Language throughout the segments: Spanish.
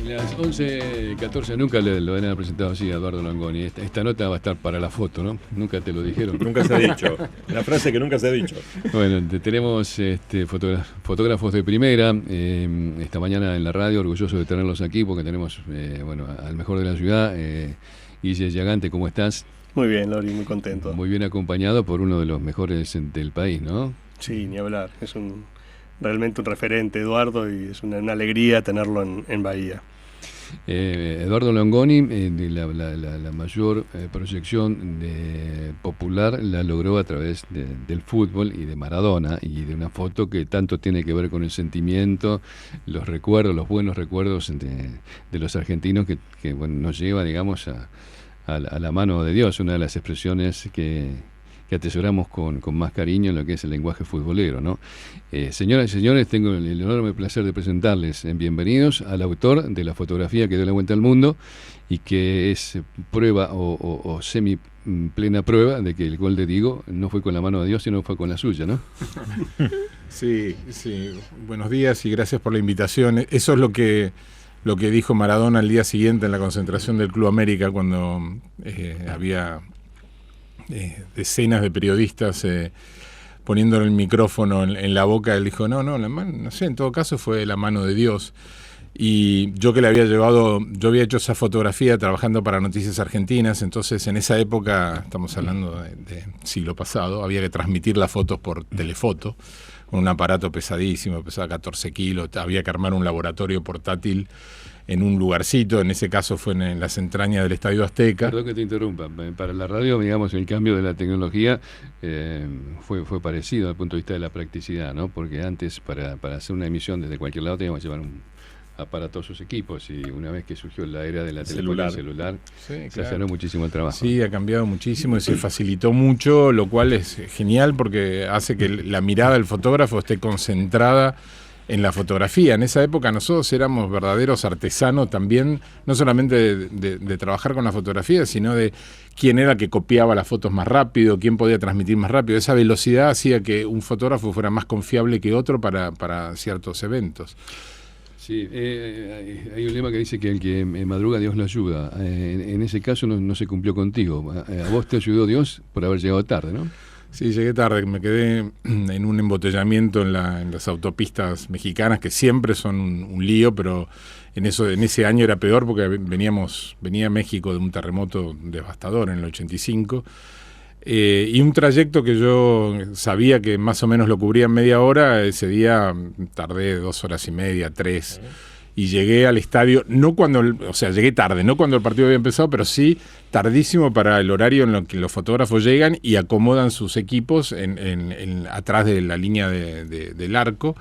Las 11:14 nunca lo han presentado así a Eduardo Longoni. Esta nota va a estar para la foto, ¿no? Nunca te lo dijeron. Nunca se ha dicho. La frase que nunca se ha dicho. Bueno, tenemos fotógrafos de primera. Esta mañana en la radio, orgulloso de tenerlos aquí porque tenemos al mejor de la ciudad. Guille Llagante, ¿cómo estás? Muy bien, Lori, muy contento. Muy bien acompañado por uno de los mejores del país, ¿no? Sí, ni hablar. Es realmente un referente, Eduardo, y es una alegría tenerlo en Bahía. Eduardo Longoni, la mayor proyección popular la logró a través del fútbol y de Maradona, y de una foto que tanto tiene que ver con el sentimiento, los recuerdos, los buenos recuerdos de los argentinos que nos lleva, digamos, a la mano de Dios, una de las expresiones que atesoramos con más cariño en lo que es el lenguaje futbolero, ¿no? Señoras y señores, tengo el enorme placer de presentarles bienvenidos al autor de la fotografía que dio la vuelta al mundo y que es prueba o semi plena prueba de que el gol de Diego no fue con la mano de Dios, sino fue con la suya, ¿no? Sí. Buenos días y gracias por la invitación. Eso es lo que dijo Maradona al día siguiente en la concentración del Club América, cuando había decenas de periodistas poniéndole el micrófono en la boca. Él dijo, no sé, en todo caso fue la mano de Dios. Y yo que le había llevado, yo había hecho esa fotografía trabajando para Noticias Argentinas, entonces en esa época, estamos hablando de siglo pasado, había que transmitir las fotos por telefoto, con un aparato pesadísimo, pesaba 14 kilos, había que armar un laboratorio portátil en un lugarcito, en ese caso fue en las entrañas del Estadio Azteca. Perdón que te interrumpa, para la radio, digamos, el cambio de la tecnología fue parecido desde el punto de vista de la practicidad, ¿no? Porque antes, para hacer una emisión desde cualquier lado, teníamos que llevar un aparatosos equipos, y una vez que surgió la era de la telefonía celular, sí, se aceleró muchísimo el trabajo. Sí, ha cambiado muchísimo y se facilitó mucho, lo cual es genial porque hace que la mirada del fotógrafo esté concentrada en la fotografía. En esa época nosotros éramos verdaderos artesanos también, no solamente de trabajar con la fotografía, sino de quién era que copiaba las fotos más rápido, quién podía transmitir más rápido. Esa velocidad hacía que un fotógrafo fuera más confiable que otro para ciertos eventos. Sí, hay un lema que dice que el que madruga, Dios lo ayuda. En ese caso no se cumplió contigo. A vos te ayudó Dios por haber llegado tarde, ¿no? Sí, llegué tarde, me quedé en un embotellamiento en las autopistas mexicanas, que siempre son un lío, pero en ese año era peor porque venía México de un terremoto devastador en el 85, y un trayecto que yo sabía que más o menos lo cubría en media hora. Ese día tardé 2 horas y media, 3, y llegué al estadio, llegué tarde, no cuando el partido había empezado, pero sí tardísimo para el horario en lo que los fotógrafos llegan y acomodan sus equipos atrás de la línea del arco.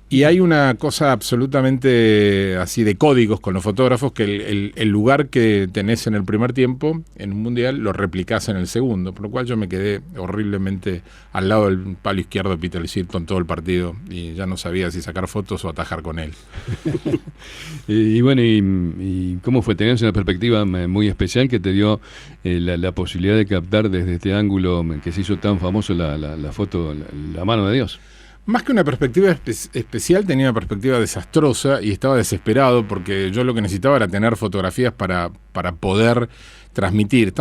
Y hay una cosa absolutamente así de códigos con los fotógrafos, que el lugar que tenés en el primer tiempo en un mundial lo replicás en el segundo, por lo cual yo me quedé horriblemente al lado del palo izquierdo de Peter Shilton todo el partido y ya no sabía si sacar fotos o atajar con él. y ¿cómo fue? Tenías una perspectiva muy especial que te dio la posibilidad de captar desde este ángulo que se hizo tan famoso la foto, la mano de Dios. Más que una perspectiva especial, tenía una perspectiva desastrosa y estaba desesperado porque yo lo que necesitaba era tener fotografías para poder transmitir.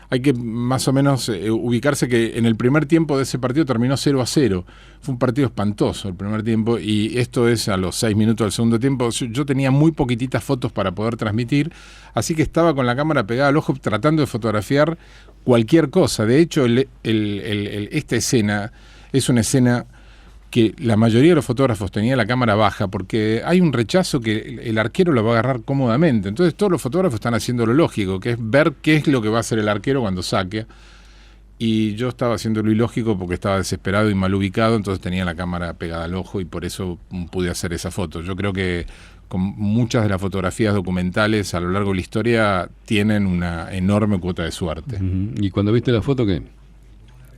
Hay que más o menos ubicarse que en el primer tiempo de ese partido terminó 0-0. Fue un partido espantoso el primer tiempo, y esto es a los 6 minutos del segundo tiempo. Yo tenía muy poquititas fotos para poder transmitir, así que estaba con la cámara pegada al ojo tratando de fotografiar cualquier cosa. De hecho, esta escena es una escena que la mayoría de los fotógrafos tenía la cámara baja porque hay un rechazo que el arquero lo va a agarrar cómodamente. Entonces todos los fotógrafos están haciendo lo lógico, que es ver qué es lo que va a hacer el arquero cuando saque. Y yo estaba haciendo lo ilógico porque estaba desesperado y mal ubicado, entonces tenía la cámara pegada al ojo y por eso pude hacer esa foto. Yo creo que con muchas de las fotografías documentales a lo largo de la historia tienen una enorme cuota de suerte. Uh-huh. ¿Y cuando viste la foto qué?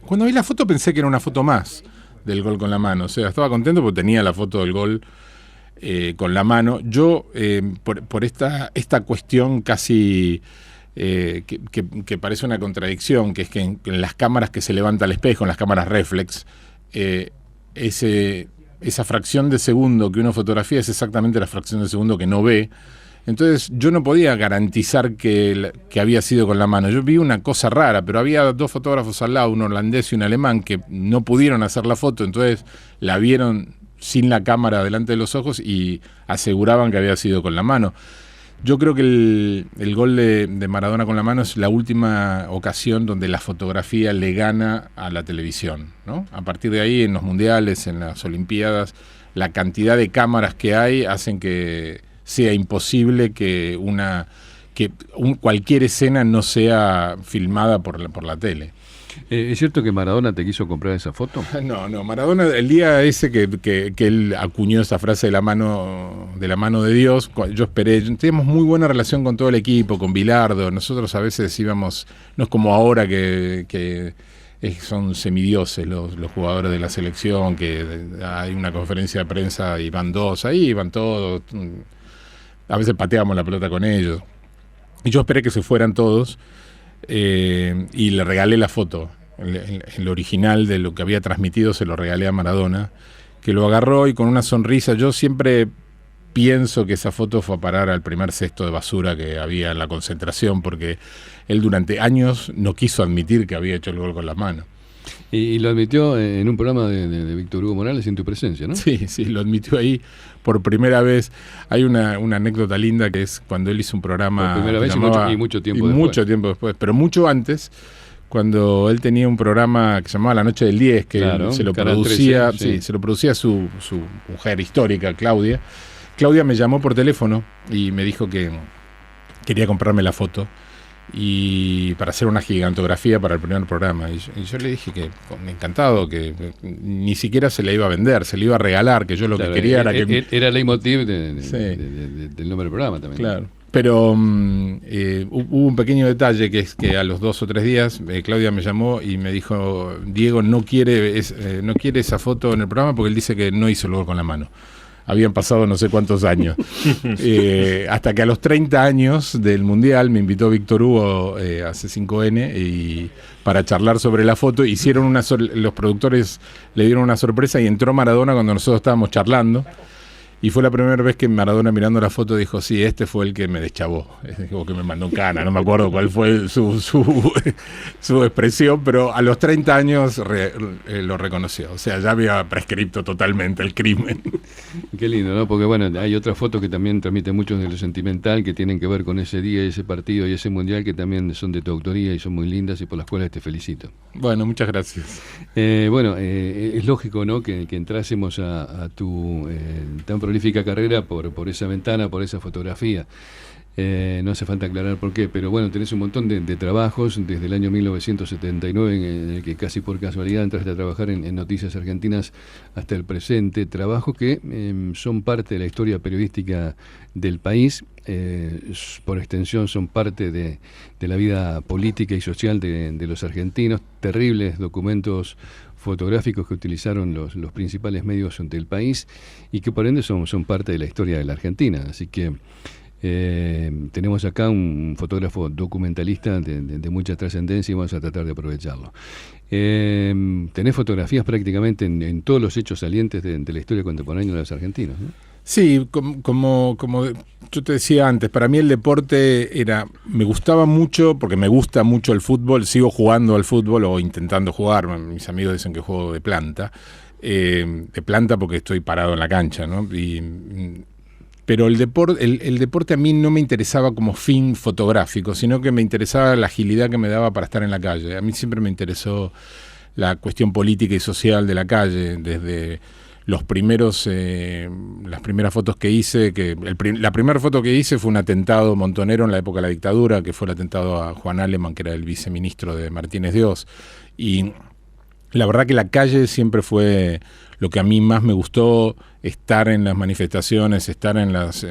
Cuando vi la foto pensé que era una foto más del gol con la mano, o sea, estaba contento porque tenía la foto del gol con la mano. Yo, por esta cuestión casi que parece una contradicción, que es que en las cámaras que se levanta al espejo, en las cámaras reflex, ese esa fracción de segundo que uno fotografía es exactamente la fracción de segundo que no ve. Entonces yo no podía garantizar que había sido con la mano. Yo vi una cosa rara, pero había 2 fotógrafos al lado, un holandés y un alemán, que no pudieron hacer la foto, entonces la vieron sin la cámara delante de los ojos y aseguraban que había sido con la mano. Yo creo que el gol de Maradona con la mano es la última ocasión donde la fotografía le gana a la televisión, ¿no? A partir de ahí, en los mundiales, en las olimpiadas, la cantidad de cámaras que hay hacen que sea imposible que cualquier escena no sea filmada por la tele. ¿Es cierto que Maradona te quiso comprar esa foto? No, Maradona, el día ese que él acuñó esa frase de la mano de Dios, yo esperé, teníamos muy buena relación con todo el equipo, con Bilardo, nosotros a veces íbamos, no es como ahora que son semidioses los jugadores de la selección, que hay una conferencia de prensa y van 2, ahí van todos, a veces pateábamos la pelota con ellos, y yo esperé que se fueran todos, y le regalé la foto, el original de lo que había transmitido se lo regalé a Maradona, que lo agarró y con una sonrisa. Yo siempre pienso que esa foto fue a parar al primer cesto de basura que había en la concentración, porque él durante años no quiso admitir que había hecho el gol con la mano. Y lo admitió en un programa de Víctor Hugo Morales en tu presencia, ¿no? Sí, lo admitió ahí por primera vez. Hay una anécdota linda que es cuando él hizo un programa... Por primera vez y mucho tiempo después. Mucho tiempo después, pero mucho antes, cuando él tenía un programa que se llamaba La Noche del 10, que claro, se lo producía, 13, se lo producía su mujer histórica, Claudia. Claudia me llamó por teléfono y me dijo que quería comprarme la foto y para hacer una gigantografía para el primer programa, y yo le dije que encantado, que ni siquiera se la iba a vender, se la iba a regalar, que yo lo que quería era que... Era el leitmotiv del nombre del programa también. Claro, pero hubo un pequeño detalle, que es que a los 2 o 3 días Claudia me llamó y me dijo: Diego no quiere esa foto en el programa porque él dice que no hizo el gol con la mano. Habían pasado no sé cuántos años. Hasta que a los 30 años del Mundial me invitó Víctor Hugo a C5N y para charlar sobre la foto. Los productores le dieron una sorpresa y entró Maradona cuando nosotros estábamos charlando. Y fue la primera vez que Maradona, mirando la foto, dijo: sí, este fue el que me deschavó, o que me mandó cana, no me acuerdo cuál fue su expresión, pero a los 30 años lo reconoció. O sea, ya había prescripto totalmente el crimen. Qué lindo, ¿no? Porque bueno, hay otras fotos que también transmiten mucho de lo sentimental, que tienen que ver con ese día, ese partido y ese mundial, que también son de tu autoría y son muy lindas y por las cuales te felicito. Bueno, muchas gracias. Es lógico, ¿no?, que entrásemos a tu tan prolífica carrera por esa ventana, por esa fotografía. No hace falta aclarar por qué, pero bueno, tenés un montón de trabajos desde el año 1979 en el que casi por casualidad entraste a trabajar en Noticias Argentinas hasta el presente, trabajos que son parte de la historia periodística del país, por extensión son parte de la vida política y social de los argentinos, terribles documentos fotográficos que utilizaron los principales medios del país y que por ende son parte de la historia de la Argentina. Así que tenemos acá un fotógrafo documentalista de mucha trascendencia y vamos a tratar de aprovecharlo. Tenés fotografías prácticamente en todos los hechos salientes de la historia contemporánea de los argentinos, ¿no? Sí, como yo te decía antes, para mí el deporte me gustaba mucho, porque me gusta mucho el fútbol, sigo jugando al fútbol o intentando jugar, mis amigos dicen que juego de planta porque estoy parado en la cancha, ¿no? Pero el deporte a mí no me interesaba como fin fotográfico, sino que me interesaba la agilidad que me daba para estar en la calle. A mí siempre me interesó la cuestión política y social de la calle, desde las primeras fotos que hice, la primera foto que hice fue un atentado montonero en la época de la dictadura, que fue el atentado a Juan Aleman, que era el viceministro de Martínez de Oz, y la verdad que la calle siempre fue lo que a mí más me gustó, estar en las manifestaciones, estar en las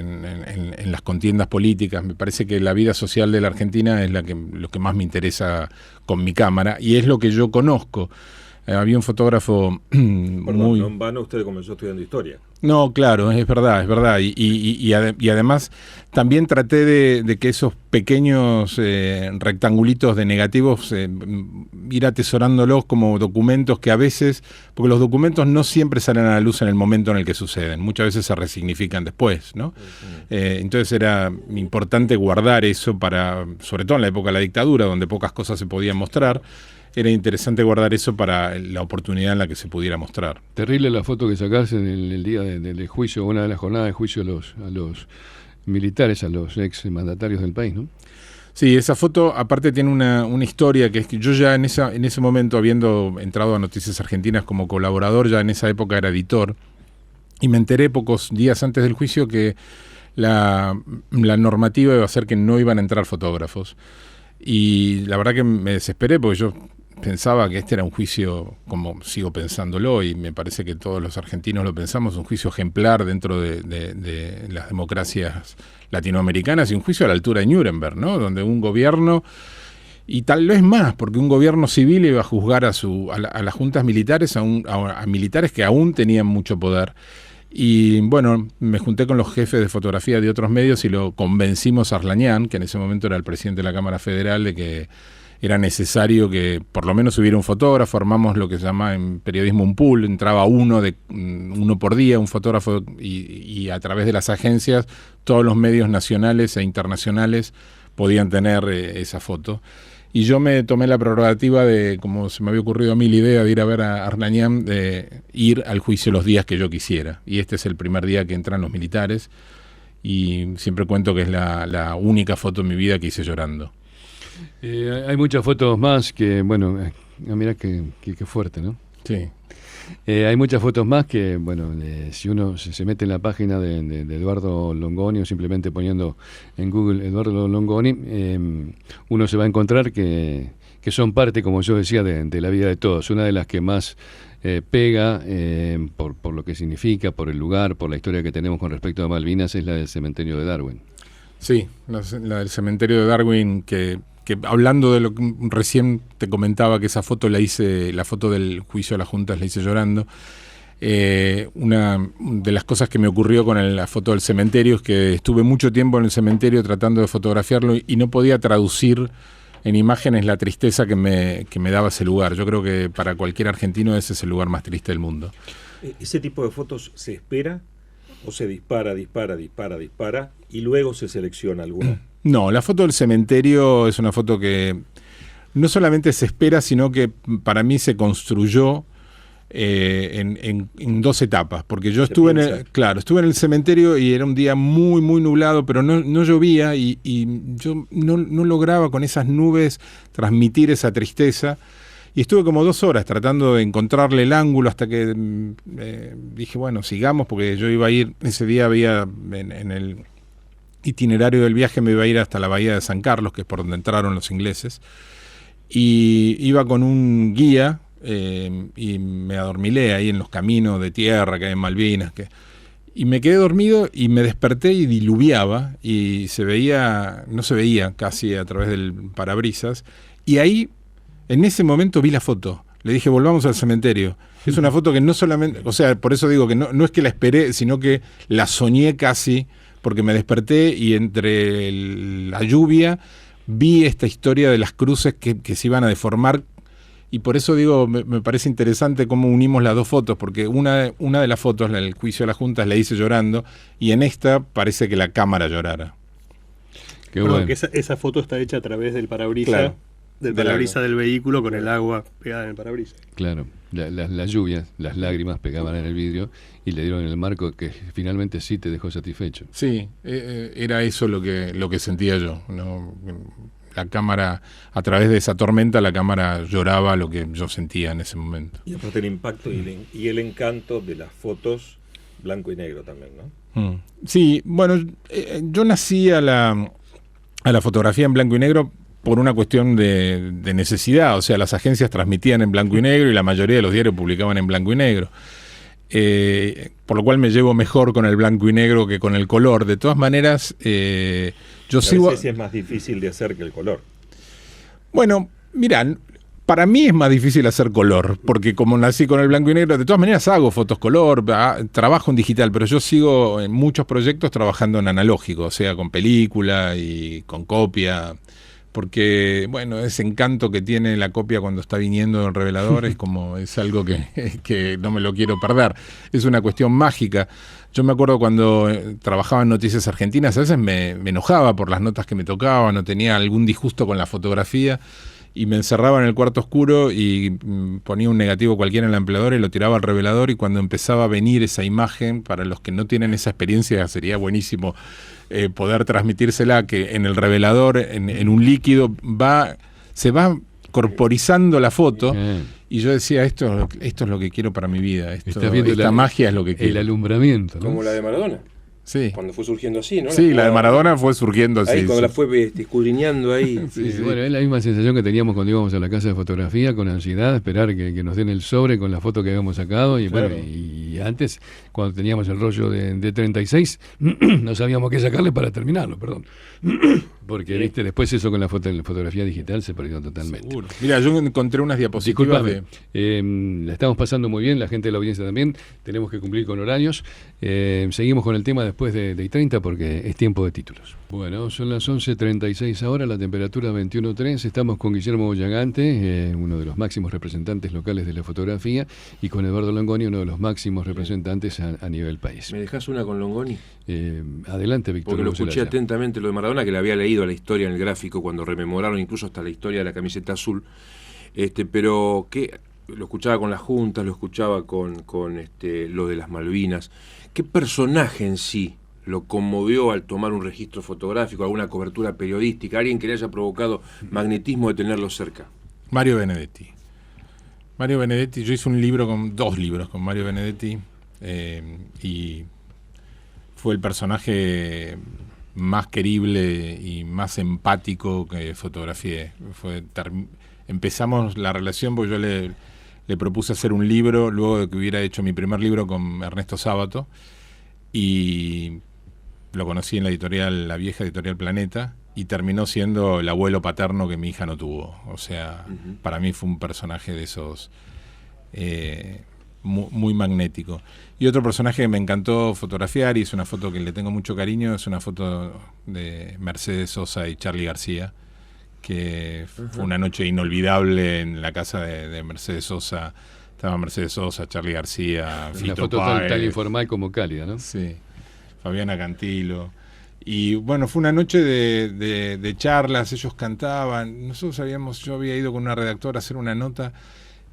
contiendas políticas. Me parece que la vida social de la Argentina es lo que más me interesa con mi cámara, y es lo que yo conozco. Había un fotógrafo Perdón, no en vano usted comenzó estudiando historia. No, claro, es verdad, es verdad. Y además también traté de que esos pequeños rectangulitos de negativos, ir atesorándolos como documentos que a veces, porque los documentos no siempre salen a la luz en el momento en el que suceden, muchas veces se resignifican después, ¿no? Entonces era importante guardar eso para, sobre todo en la época de la dictadura, donde pocas cosas se podían mostrar. Era interesante guardar eso para la oportunidad en la que se pudiera mostrar. Terrible la foto que sacaste en el día del juicio, una de las jornadas de juicio a los militares, a los ex mandatarios del país, ¿no? Sí, esa foto aparte tiene una historia, que es que yo ya en ese momento, habiendo entrado a Noticias Argentinas como colaborador, ya en esa época era editor, y me enteré pocos días antes del juicio que la normativa iba a ser que no iban a entrar fotógrafos. Y la verdad que me desesperé porque yo pensaba que este era un juicio, como sigo pensándolo, y me parece que todos los argentinos lo pensamos, un juicio ejemplar dentro de las democracias latinoamericanas y un juicio a la altura de Nuremberg, ¿no? Donde un gobierno, y tal vez más, porque un gobierno civil iba a juzgar a las juntas militares, a militares que aún tenían mucho poder. Y bueno, me junté con los jefes de fotografía de otros medios y lo convencimos a Arlañán, que en ese momento era el presidente de la Cámara Federal, de que era necesario que por lo menos hubiera un fotógrafo. Formamos lo que se llama en periodismo un pool, entraba uno por día, un fotógrafo, y a través de las agencias todos los medios nacionales e internacionales podían tener esa foto. Y yo me tomé la prerrogativa de, como se me había ocurrido a mí la idea de ir a ver a Arlañán, de ir al juicio los días que yo quisiera. Y este es el primer día que entran los militares, y siempre cuento que es la única foto en mi vida que hice llorando. Hay muchas fotos más que, bueno, mira qué fuerte, ¿no? Sí. Hay muchas fotos más que, bueno, si uno se mete en la página de Eduardo Longoni, o simplemente poniendo en Google Eduardo Longoni, uno se va a encontrar que son parte, como yo decía, de la vida de todos. Una de las que más pega por lo que significa, por el lugar, por la historia que tenemos con respecto a Malvinas, es la del cementerio de Darwin. Sí, la del cementerio de Darwin, que hablando de lo que recién te comentaba, que esa foto la foto del juicio a las juntas la hice llorando. Una de las cosas que me ocurrió con la foto del cementerio es que estuve mucho tiempo en el cementerio tratando de fotografiarlo y no podía traducir en imágenes la tristeza que me daba ese lugar. Yo creo que para cualquier argentino ese es el lugar más triste del mundo. ¿Ese tipo de fotos se espera o se dispara y luego se selecciona alguna? No, la foto del cementerio es una foto que no solamente se espera, sino que para mí se construyó en dos etapas, porque yo estuve en el cementerio y era un día muy muy nublado, pero no llovía, y yo no lograba con esas nubes transmitir esa tristeza, y estuve como 2 horas tratando de encontrarle el ángulo hasta que dije, bueno, sigamos, porque yo iba a ir, ese día había en el itinerario del viaje me iba a ir hasta la bahía de San Carlos, que es por donde entraron los ingleses, y iba con un guía, y me adormilé ahí en los caminos de tierra que hay en Malvinas, y me quedé dormido y me desperté y diluviaba, y no se veía casi a través del parabrisas, y ahí en ese momento vi la foto. Le dije, volvamos al cementerio. Es una foto que no solamente, o sea, por eso digo que no es que la esperé, sino que la soñé casi, porque me desperté y entre la lluvia vi esta historia de las cruces que se iban a deformar, y por eso digo, me parece interesante cómo unimos las dos fotos, porque una de las fotos, el juicio de las juntas, la hice llorando, y en esta parece que la cámara llorara. Qué bueno. Que esa foto está hecha a través del parabrisas, claro, del parabrisas del vehículo, con el agua pegada en el parabrisas. Claro, las lluvias, las lágrimas pegaban en el vidrio y le dieron el marco que finalmente sí te dejó satisfecho. Sí, era eso lo que sentía yo, ¿no? La cámara, a través de esa tormenta, la cámara lloraba lo que yo sentía en ese momento. Y aparte el impacto y el encanto de las fotos blanco y negro también, ¿no? Sí, bueno, yo nací a la fotografía en blanco y negro por una cuestión de necesidad. O sea, las agencias transmitían en blanco y negro y la mayoría de los diarios publicaban en blanco y negro. Por lo cual me llevo mejor con el blanco y negro que con el color. De todas maneras, yo sigo... A veces es más difícil de hacer que el color. Bueno, mirá, Para mí es más difícil hacer color, porque como nací con el blanco y negro, de todas maneras hago fotos color, trabajo en digital, pero yo sigo en muchos proyectos trabajando en analógico, o sea, con película y con copia, porque, bueno, ese encanto que tiene la copia cuando está viniendo el revelador es algo que no me lo quiero perder. Es una cuestión mágica. Yo me acuerdo cuando trabajaba en Noticias Argentinas, a veces me enojaba por las notas que me tocaban, o tenía algún disgusto con la fotografía, y me encerraba en el cuarto oscuro y ponía un negativo cualquiera en la empleadora y lo tiraba al revelador, y cuando empezaba a venir esa imagen, para los que no tienen esa experiencia sería buenísimo poder transmitírsela, que en el revelador, en un líquido, se va corporizando la foto, y yo decía, esto es lo que quiero para mi vida, esta magia es lo que quiero. El alumbramiento, ¿no? Como la de Maradona. Sí. Cuando fue surgiendo así, ¿no? Sí, la de Maradona fue surgiendo así. Ahí cuando la fue escudriñando ahí. Sí. Bueno, es la misma sensación que teníamos cuando íbamos a la casa de fotografía, con ansiedad, esperar que nos den el sobre con la foto que habíamos sacado. Y claro. Bueno, y antes, cuando teníamos el rollo de 36, no sabíamos qué sacarle para terminarlo, perdón. Porque, viste, después eso con la fotografía digital se perdió totalmente. Seguro. Mira, yo encontré unas diapositivas. Disculpame, la estamos pasando muy bien, la gente de la audiencia también. Tenemos que cumplir con horarios. Seguimos con el tema después de I30 porque es tiempo de títulos. Bueno, son las 11:36 ahora, la temperatura 21:3. Estamos con Guillermo Boyagante, uno de los máximos representantes locales de la fotografía, y con Eduardo Longoni, uno de los máximos representantes a nivel país. ¿Me dejás una con Longoni? Adelante, Víctor. Porque lo escuché atentamente lo de Maradona, que le había leído la historia en el gráfico cuando rememoraron incluso hasta la historia de la camiseta azul, pero que lo escuchaba con las juntas, lo escuchaba con lo de las Malvinas. ¿Qué personaje en sí lo conmovió al tomar un registro fotográfico, alguna cobertura periodística, alguien que le haya provocado magnetismo de tenerlo cerca? Mario Benedetti. Yo hice dos libros con Mario Benedetti, y fue el personaje más querible y más empático que fotografié. Empezamos la relación porque yo le propuse hacer un libro luego de que hubiera hecho mi primer libro con Ernesto Sábato, y lo conocí en la vieja editorial Planeta, y terminó siendo el abuelo paterno que mi hija no tuvo. O sea, para mí fue un personaje de esos muy magnético. Y otro personaje que me encantó fotografiar, y es una foto que le tengo mucho cariño, es una foto de Mercedes Sosa y Charly García, que fue una noche inolvidable en la casa de Mercedes Sosa. Estaba Mercedes Sosa, Charly García, Fito Una foto tan informal como cálida, ¿no? Sí, Fabiana Cantilo. Y bueno, fue una noche de charlas, ellos cantaban, yo había ido con una redactora a hacer una nota,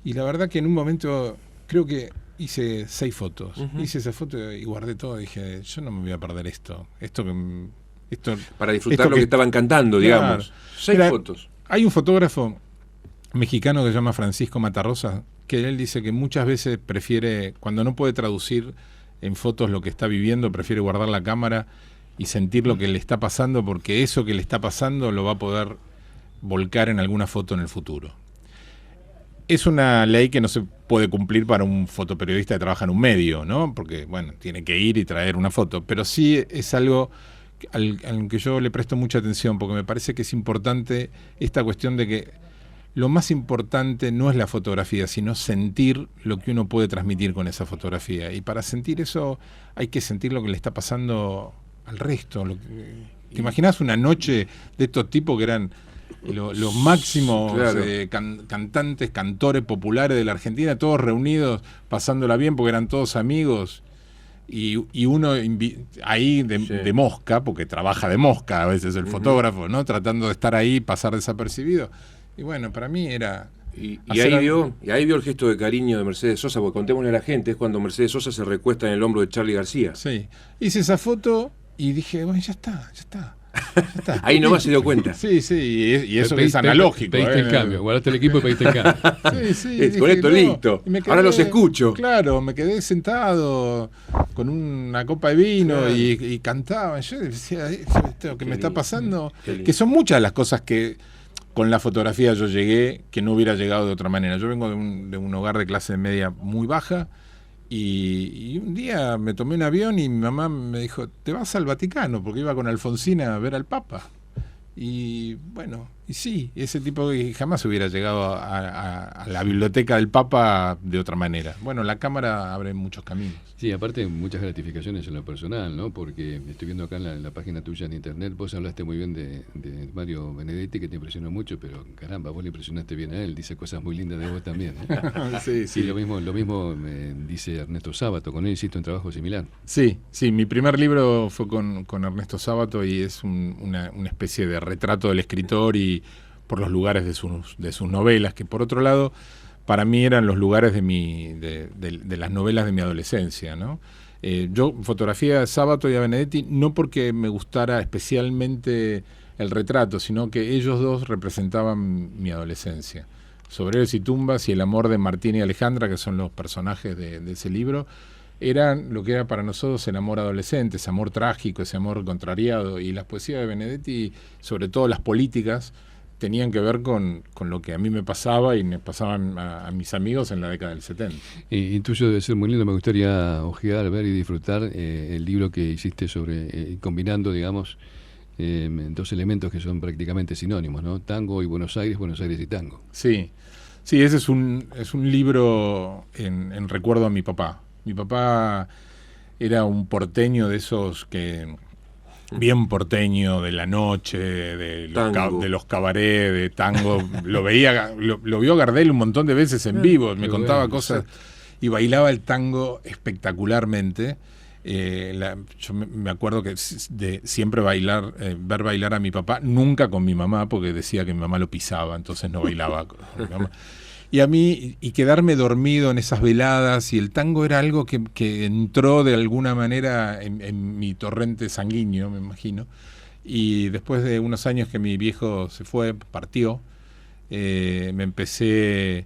y la verdad que en un momento creo que hice 6 fotos. Hice esa foto y guardé todo, dije, yo no me voy a perder esto para disfrutar lo que estaban cantando, digamos. 6 fotos. Hay un fotógrafo mexicano que se llama Francisco Matarrosa, que él dice que muchas veces prefiere, cuando no puede traducir en fotos lo que está viviendo, prefiere guardar la cámara y sentir lo que le está pasando, porque eso que le está pasando lo va a poder volcar en alguna foto en el futuro. Es una ley que no se puede cumplir para un fotoperiodista que trabaja en un medio, ¿no? Porque, bueno, tiene que ir y traer una foto, pero sí es algo al que yo le presto mucha atención, porque me parece que es importante esta cuestión de que lo más importante no es la fotografía, sino sentir lo que uno puede transmitir con esa fotografía. Y para sentir eso hay que sentir lo que le está pasando al resto. ¿Te imaginas una noche de estos tipos que eran los máximos cantantes, cantores populares de la Argentina, todos reunidos, pasándola bien porque eran todos amigos? Y uno ahí de mosca, porque trabaja de mosca a veces el fotógrafo, ¿no? Tratando de estar ahí, pasar desapercibido. Y bueno, para mí era... Y ahí vio el gesto de cariño de Mercedes Sosa, porque contémosle a la gente, es cuando Mercedes Sosa se recuesta en el hombro de Charly García. Sí, hice esa foto y dije, bueno, ya está. Ahí nomás se dio cuenta. Sí, y eso es analógico. Pediste el cambio, guardaste el equipo y pediste el cambio. Sí, con esto listo. Ahora los escucho. Claro, me quedé sentado con una copa de vino y cantaba. Yo decía, esto que me está pasando, que son muchas las cosas que con la fotografía yo llegué, que no hubiera llegado de otra manera. Yo vengo de un hogar de clase media muy baja, y un día me tomé un avión y mi mamá me dijo, te vas al Vaticano, porque iba con Alfonsina a ver al Papa. Y bueno, Y sí, ese tipo que jamás hubiera llegado a la biblioteca del Papa de otra manera. Bueno, la cámara abre muchos caminos. Sí, aparte muchas gratificaciones en lo personal, ¿no? Porque estoy viendo acá en la página tuya en internet, vos hablaste muy bien de Mario Benedetti, que te impresionó mucho, pero caramba, vos le impresionaste bien a él, dice cosas muy lindas de vos también, ¿eh? Sí, sí. Y lo mismo dice Ernesto Sábato, con él hiciste un trabajo similar. Sí, mi primer libro fue con Ernesto Sábato y es una especie de retrato del escritor y por los lugares de sus novelas, que por otro lado para mí eran los lugares de las novelas de mi adolescencia, ¿no? Yo fotografié a Sábato y a Benedetti no porque me gustara especialmente el retrato, sino que ellos dos representaban mi adolescencia. Sobreros y tumbas y el amor de Martín y Alejandra, que son los personajes de ese libro, eran lo que era para nosotros el amor adolescente, ese amor trágico, ese amor contrariado. Y las poesías de Benedetti, sobre todo las políticas, tenían que ver con lo que a mí me pasaba y me pasaban a mis amigos en la década del 70. Y tuyo debe ser muy lindo, me gustaría ojear, ver y disfrutar el libro que hiciste sobre, combinando, digamos, dos elementos que son prácticamente sinónimos, ¿no? Tango y Buenos Aires y tango. Sí, ese es un libro en recuerdo a mi papá. Mi papá era un porteño de esos que... bien porteño, de la noche, de los cabarets, de tango. Lo vio Gardel un montón de veces en vivo, me contaba cosas. Y bailaba el tango espectacularmente. Yo me acuerdo que siempre ver bailar a mi papá, nunca con mi mamá, porque decía que mi mamá lo pisaba, entonces no bailaba con mi mamá. Y a mí, y quedarme dormido en esas veladas, y el tango era algo que entró de alguna manera en mi torrente sanguíneo, me imagino. Y después de unos años que mi viejo se fue, partió, empecé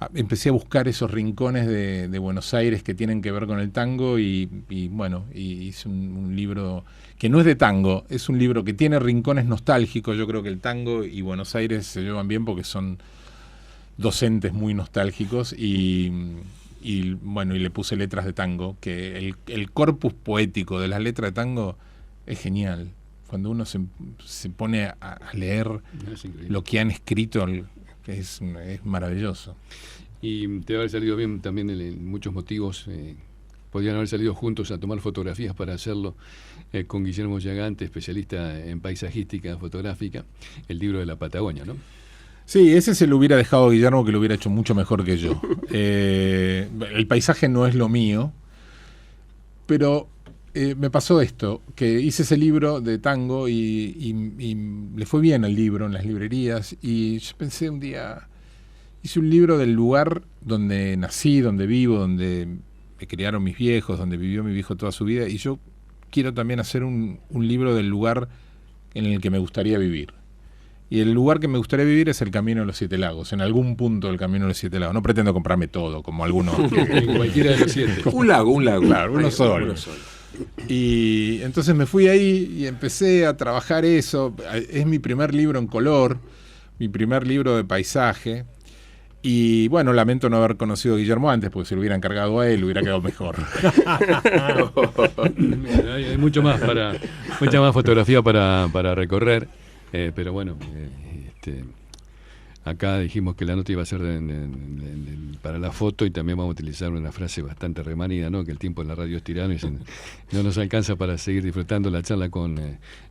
a buscar esos rincones de Buenos Aires que tienen que ver con el tango y hice un libro que no es de tango, es un libro que tiene rincones nostálgicos. Yo creo que el tango y Buenos Aires se llevan bien porque son docentes muy nostálgicos y le puse letras de tango, que el corpus poético de las letras de tango es genial. Cuando uno se pone a leer lo que han escrito, es maravilloso. Y te va a haber salido bien también muchos motivos. Podrían haber salido juntos a tomar fotografías para hacerlo con Guillermo Yagante, especialista en paisajística fotográfica, el libro de la Patagonia, ¿no? Sí, ese se lo hubiera dejado a Guillermo, que lo hubiera hecho mucho mejor que yo. El paisaje no es lo mío, pero me pasó esto, que hice ese libro de tango y le fue bien al libro en las librerías, y yo pensé un día, hice un libro del lugar donde nací, donde vivo, donde me criaron mis viejos, donde vivió mi viejo toda su vida, y yo quiero también hacer un libro del lugar en el que me gustaría vivir. Y el lugar que me gustaría vivir es el Camino de los Siete Lagos, en algún punto del Camino de los Siete Lagos. No pretendo comprarme todo, como algunos. Cualquiera de los siete. Un lago. Claro, uno solo. Y entonces me fui ahí y empecé a trabajar eso. Es mi primer libro en color, mi primer libro de paisaje. Y bueno, lamento no haber conocido a Guillermo antes, porque si lo hubiera encargado a él, hubiera quedado mejor. Hay mucha más fotografía para recorrer. Pero bueno, acá dijimos que la nota iba a ser para la foto, y también vamos a utilizar una frase bastante remanida, ¿no? Que el tiempo en la radio es tirano y no nos alcanza para seguir disfrutando la charla con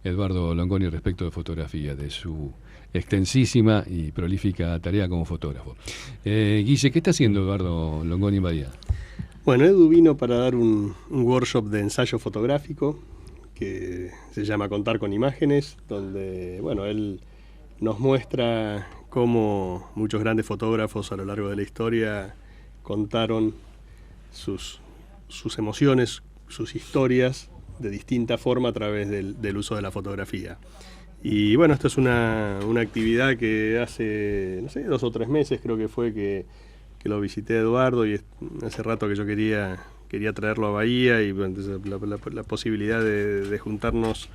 Eduardo Longoni respecto de fotografía, de su extensísima y prolífica tarea como fotógrafo. Guille, ¿qué está haciendo Eduardo Longoni en Bahía? Bueno, Edu vino para dar un workshop de ensayo fotográfico que se llama Contar con Imágenes, donde él nos muestra cómo muchos grandes fotógrafos a lo largo de la historia contaron sus emociones, sus historias de distinta forma a través del uso de la fotografía. Y bueno, esto es una actividad que hace, 2 o 3 meses creo que fue que lo visité a Eduardo, y hace rato que yo quería traerlo a Bahía, y bueno, la posibilidad de juntarnos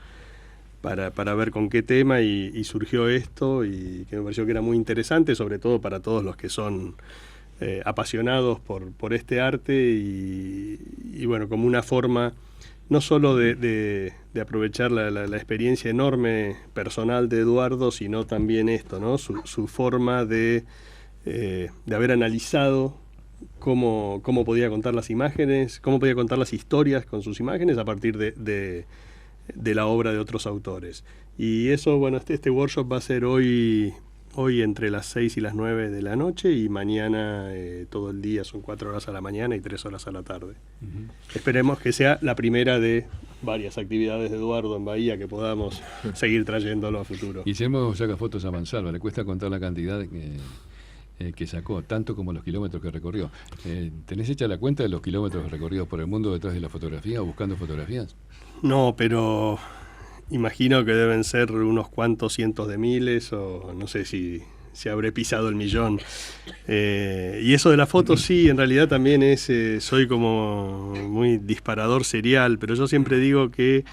para ver con qué tema, y surgió esto, y que me pareció que era muy interesante, sobre todo para todos los que son apasionados por este arte, y bueno, como una forma no solo de aprovechar la experiencia enorme personal de Eduardo, sino también esto, ¿no? Su forma de haber analizado cómo podía contar las imágenes, cómo podía contar las historias con sus imágenes a partir de la obra de otros autores. Y eso, bueno, este workshop va a ser hoy entre las 6 y las 9 de la noche, y mañana todo el día, son 4 horas a la mañana y 3 horas a la tarde. Esperemos que sea la primera de varias actividades de Eduardo en Bahía que podamos seguir trayéndolo a futuro. Guillermo saca fotos a mansalva, le cuesta contar la cantidad que sacó, tanto como los kilómetros que recorrió. ¿Tenés hecha la cuenta de los kilómetros recorridos por el mundo detrás de la fotografía o buscando fotografías? No, pero imagino que deben ser unos cuantos cientos de miles, o no sé si habré pisado el millón. Y eso de la foto, sí, en realidad también soy como muy disparador serial, pero yo siempre digo que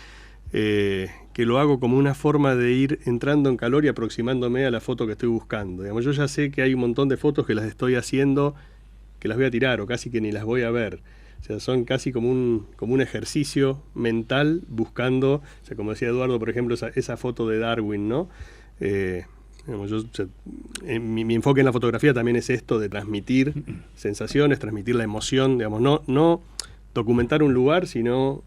lo hago como una forma de ir entrando en calor y aproximándome a la foto que estoy buscando. Digamos, yo ya sé que hay un montón de fotos que las estoy haciendo, que las voy a tirar o casi que ni las voy a ver. O sea, son casi como un ejercicio mental buscando, o sea, como decía Eduardo, por ejemplo, esa foto de Darwin, ¿no? Digamos, mi enfoque en la fotografía también es esto de transmitir sensaciones, transmitir la emoción, digamos, no documentar un lugar, sino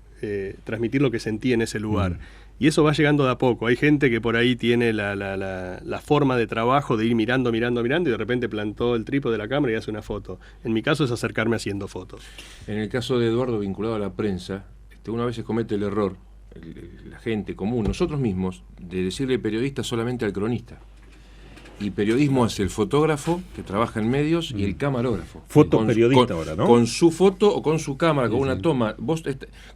transmitir lo que sentí en ese lugar. Y eso va llegando de a poco. Hay gente que por ahí tiene la forma de trabajo de ir mirando y de repente plantó el trípode de la cámara y hace una foto. En mi caso es acercarme haciendo fotos. En el caso de Eduardo, vinculado a la prensa, una vez se comete el error, la gente común, nosotros mismos, de decirle periodista solamente al cronista. Y periodismo es el fotógrafo que trabaja en medios y el camarógrafo. Fotoperiodista ahora, ¿no? Con su foto o con su cámara, con una toma. Vos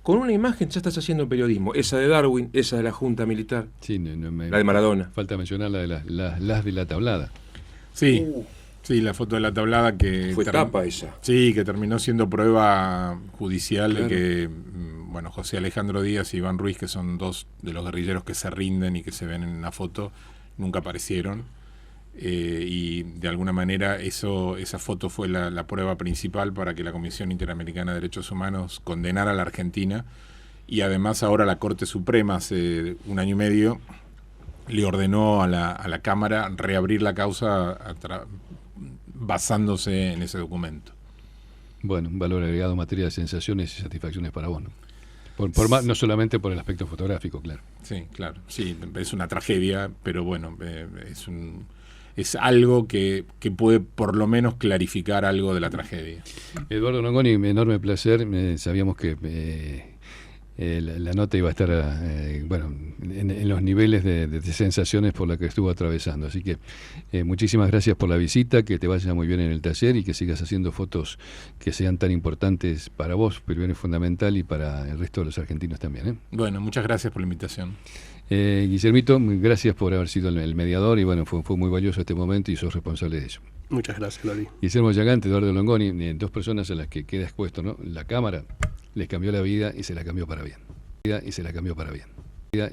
con una imagen ya estás haciendo periodismo. Esa de Darwin, esa de la Junta Militar, Sí, la de Maradona. Falta mencionar la de las de la tablada. Sí, sí, la foto de la tablada que... Fue tapa esa. Sí, que terminó siendo prueba judicial, Claro. de que, bueno, José Alejandro Díaz y Iván Ruiz, que son dos de los guerrilleros que se rinden y que se ven en la foto, nunca aparecieron. Y de alguna manera esa foto fue la prueba principal para que la Comisión Interamericana de Derechos Humanos condenara a la Argentina, y además ahora la Corte Suprema hace un año y medio le ordenó a la Cámara reabrir la causa basándose en ese documento. Bueno, un valor agregado en materia de sensaciones y satisfacciones para vos, ¿no? No solamente por el aspecto fotográfico, claro. Sí, claro. Sí, es una tragedia, pero bueno, es algo que puede por lo menos clarificar algo de la tragedia. Eduardo Longoni, enorme placer. Sabíamos que la nota iba a estar en los niveles de sensaciones por la que estuvo atravesando. Así que muchísimas gracias por la visita, que te vaya muy bien en el taller y que sigas haciendo fotos que sean tan importantes para vos, pero es fundamental, y para el resto de los argentinos también. Bueno, muchas gracias por la invitación. Guillermito, gracias por haber sido el mediador, y bueno, fue muy valioso este momento y sos responsable de ello. Muchas gracias, Lori. Guillermo Yagante, Eduardo Longoni, dos personas a las que queda expuesto, ¿no? La cámara les cambió la vida y se la cambió para bien.